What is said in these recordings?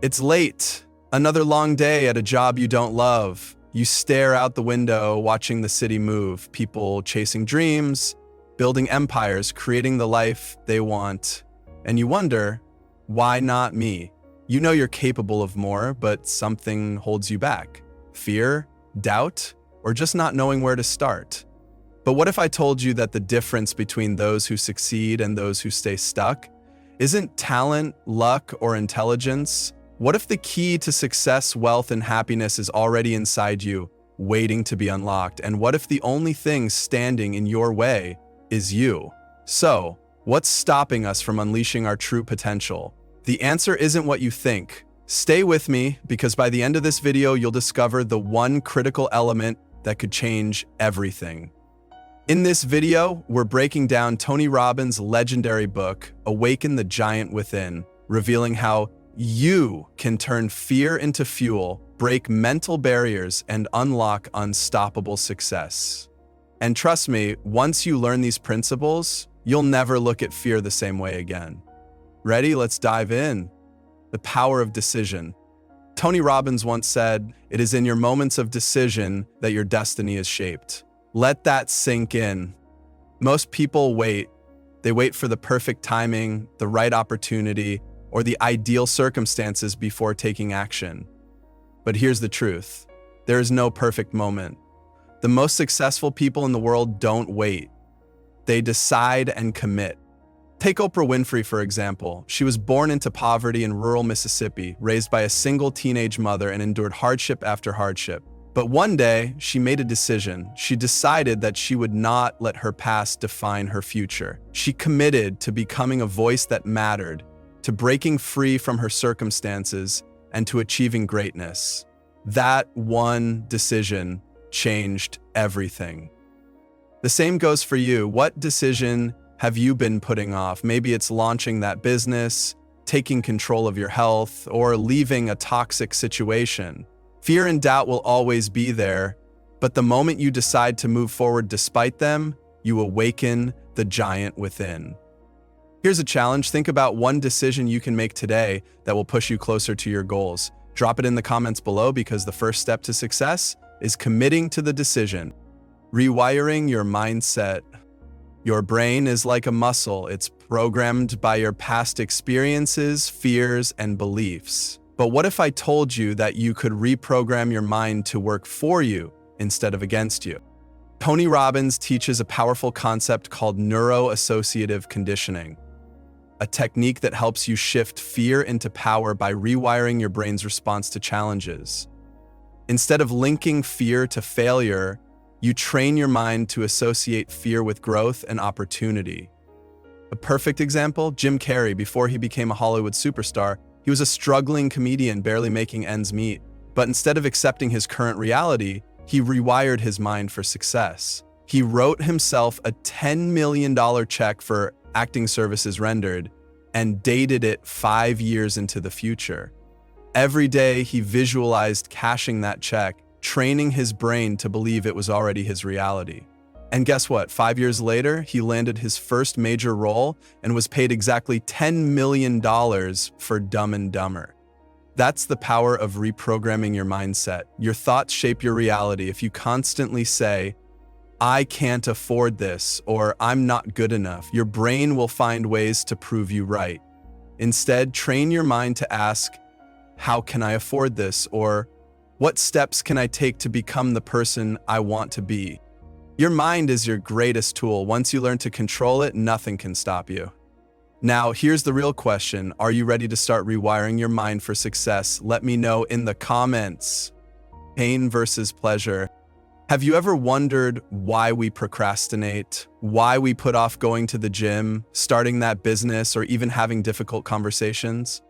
It's late. Another long day at a job you don't love. You stare out the window, watching the city move, people chasing dreams, building empires, creating the life they want. And you wonder, why not me? You know you're capable of more, but something holds you back. Fear, doubt, or just not knowing where to start. But what if I told you that the difference between those who succeed and those who stay stuck isn't talent, luck, or intelligence? What if the key to success, wealth, and happiness is already inside you, waiting to be unlocked? And what if the only thing standing in your way is you? So, what's stopping us from unleashing our true potential? The answer isn't what you think. Stay with me, because by the end of this video, you'll discover the one critical element that could change everything. In this video, we're breaking down Tony Robbins' legendary book, Awaken, the Giant Within, revealing how you can turn fear into fuel, break mental barriers, and unlock unstoppable success. And trust me, once you learn these principles, you'll never look at fear the same way again. Ready? Let's dive in. The power of decision. Tony Robbins once said, "It is in your moments of decision that your destiny is shaped." Let that sink in. Most people wait. They wait for the perfect timing, the right opportunity, or the ideal circumstances before taking action. But here's the truth. There is no perfect moment. The most successful people in the world don't wait. They decide and commit. Take Oprah Winfrey, for example. She was born into poverty in rural Mississippi, raised by a single teenage mother, and endured hardship after hardship. But one day, she made a decision. She decided that she would not let her past define her future. She committed to becoming a voice that mattered, to breaking free from her circumstances, and to achieving greatness. That one decision changed everything. The same goes for you. What decision have you been putting off? Maybe it's launching that business, taking control of your health, or leaving a toxic situation. Fear and doubt will always be there, but the moment you decide to move forward despite them, you awaken the giant within. Here's a challenge. Think about one decision you can make today that will push you closer to your goals. Drop it in the comments below, because the first step to success is committing to the decision. Rewiring your mindset. Your brain is like a muscle. It's programmed by your past experiences, fears, and beliefs. But what if I told you that you could reprogram your mind to work for you instead of against you? Tony Robbins teaches a powerful concept called neuro-associative conditioning, a technique that helps you shift fear into power by rewiring your brain's response to challenges. Instead of linking fear to failure, you train your mind to associate fear with growth and opportunity. A perfect example, Jim Carrey. Before he became a Hollywood superstar, he was a struggling comedian barely making ends meet. But instead of accepting his current reality, he rewired his mind for success. He wrote himself a $10 million check for acting services rendered and dated it 5 years into the future. Every day, he visualized cashing that check, training his brain to believe it was already his reality. And guess what? 5 years later, he landed his first major role and was paid exactly $10 million for Dumb and Dumber. That's the power of reprogramming your mindset. Your thoughts shape your reality. If you constantly say, "I can't afford this," or "I'm not good enough," your brain will find ways to prove you right. Instead, train your mind to ask, "How can I afford this?" or "What steps can I take to become the person I want to be?" Your mind is your greatest tool. Once you learn to control it, nothing can stop you. Now, here's the real question. Are you ready to start rewiring your mind for success? Let me know in the comments. Pain versus pleasure. Have you ever wondered why we procrastinate? Why we put off going to the gym, starting that business, or even having difficult conversations?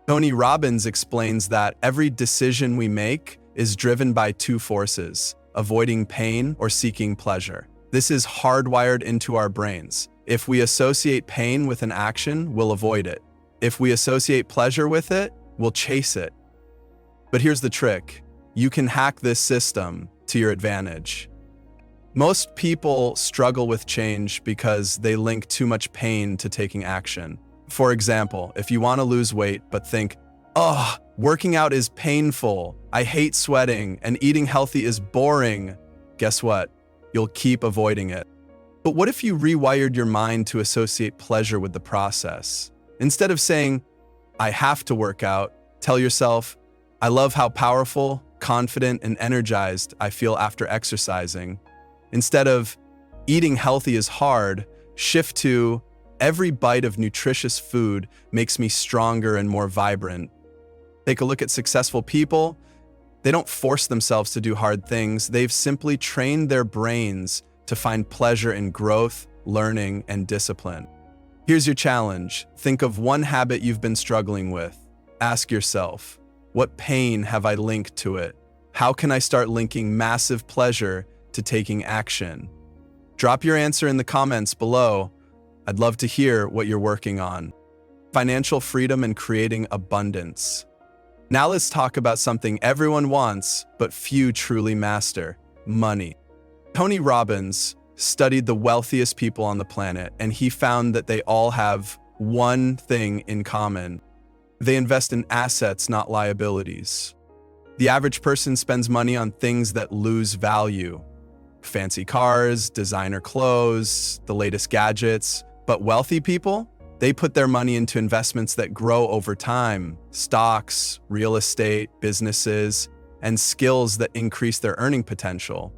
Tony Robbins explains that every decision we make is driven by two forces: avoiding pain or seeking pleasure. This is hardwired into our brains. If we associate pain with an action, we'll avoid it. If we associate pleasure with it, we'll chase it. But here's the trick. You can hack this system to your advantage. Most people struggle with change because they link too much pain to taking action. For example, if you want to lose weight but think, "Ugh, working out is painful. I hate sweating, and eating healthy is boring." Guess what? You'll keep avoiding it. But what if you rewired your mind to associate pleasure with the process? Instead of saying, "I have to work out," tell yourself, "I love how powerful, confident, and energized I feel after exercising." Instead of, "Eating healthy is hard," shift to, "Every bite of nutritious food makes me stronger and more vibrant." Take a look at successful people. They don't force themselves to do hard things. They've simply trained their brains to find pleasure in growth, learning, and discipline. Here's your challenge. Think of one habit you've been struggling with. Ask yourself, what pain have I linked to it? How can I start linking massive pleasure to taking action? Drop your answer in the comments below. I'd love to hear what you're working on. Financial freedom and creating abundance. Now let's talk about something everyone wants, but few truly master: money. Tony Robbins studied the wealthiest people on the planet, and he found that they all have one thing in common. They invest in assets, not liabilities. The average person spends money on things that lose value. Fancy cars, designer clothes, the latest gadgets. But wealthy people? They put their money into investments that grow over time: stocks, real estate, businesses, and skills that increase their earning potential.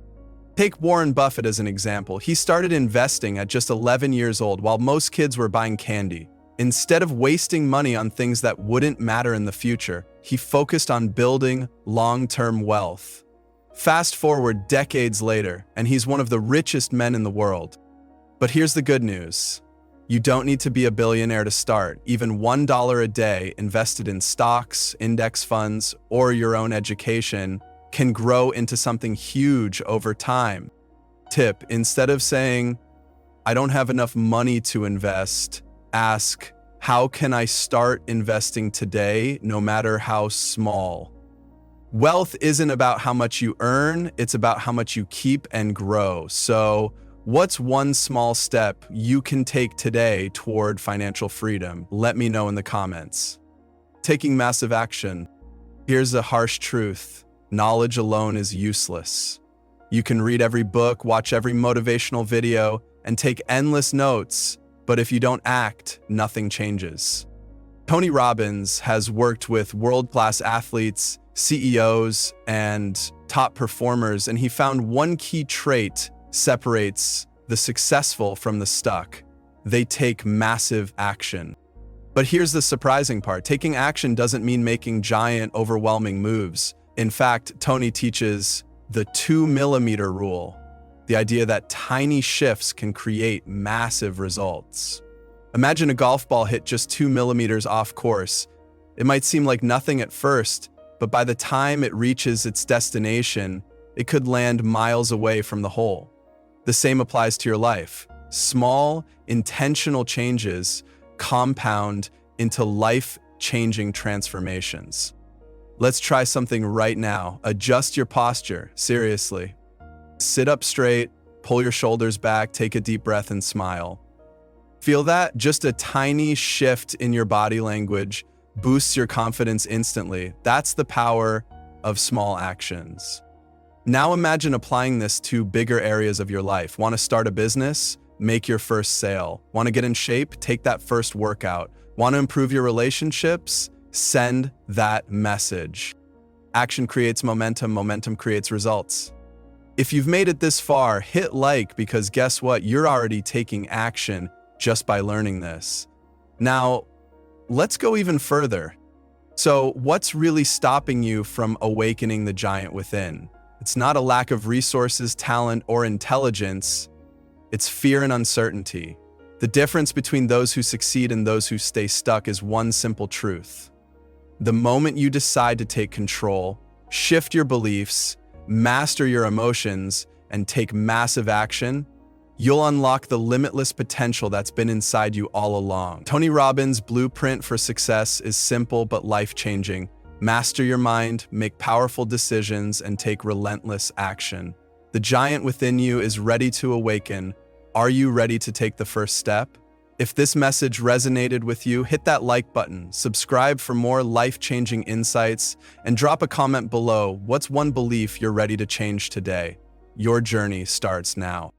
Take Warren Buffett as an example. He started investing at just 11 years old while most kids were buying candy. Instead of wasting money on things that wouldn't matter in the future, he focused on building long-term wealth. Fast forward decades later, and he's one of the richest men in the world. But here's the good news. You don't need to be a billionaire to start. Even $1 a day invested in stocks, index funds, or your own education can grow into something huge over time. Tip: instead of saying, "I don't have enough money to invest," ask, "How can I start investing today, no matter how small?" Wealth isn't about how much you earn, it's about how much you keep and grow. So, what's one small step you can take today toward financial freedom? Let me know in the comments. Taking massive action. Here's a harsh truth. Knowledge alone is useless. You can read every book, watch every motivational video, and take endless notes, but if you don't act, nothing changes. Tony Robbins has worked with world-class athletes, CEOs, and top performers, and he found one key trait separates the successful from the stuck. They take massive action. But here's the surprising part. Taking action doesn't mean making giant, overwhelming moves. In fact, Tony teaches the 2-millimeter rule, the idea that tiny shifts can create massive results. Imagine a golf ball hit just 2 millimeters off course. It might seem like nothing at first, but by the time it reaches its destination, it could land miles away from the hole. The same applies to your life. Small, intentional changes compound into life-changing transformations. Let's try something right now. Adjust your posture, seriously. Sit up straight, pull your shoulders back, take a deep breath, and smile. Feel that? Just a tiny shift in your body language boosts your confidence instantly. That's the power of small actions. Now imagine applying this to bigger areas of your life. Want to start a business? Make your first sale. Want to get in shape? Take that first workout. Want to improve your relationships? Send that message. Action creates momentum, momentum creates results. If you've made it this far, hit like, because guess what? You're already taking action just by learning this. Now, let's go even further. So, what's really stopping you from awakening the giant within? It's not a lack of resources, talent, or intelligence. It's fear and uncertainty. The difference between those who succeed and those who stay stuck is one simple truth. The moment you decide to take control, shift your beliefs, master your emotions, and take massive action, you'll unlock the limitless potential that's been inside you all along. Tony Robbins' blueprint for success is simple but life-changing. Master your mind, make powerful decisions, and take relentless action. The giant within you is ready to awaken. Are you ready to take the first step? If this message resonated with you, hit that like button, subscribe for more life-changing insights, and drop a comment below. What's one belief you're ready to change today? Your journey starts now.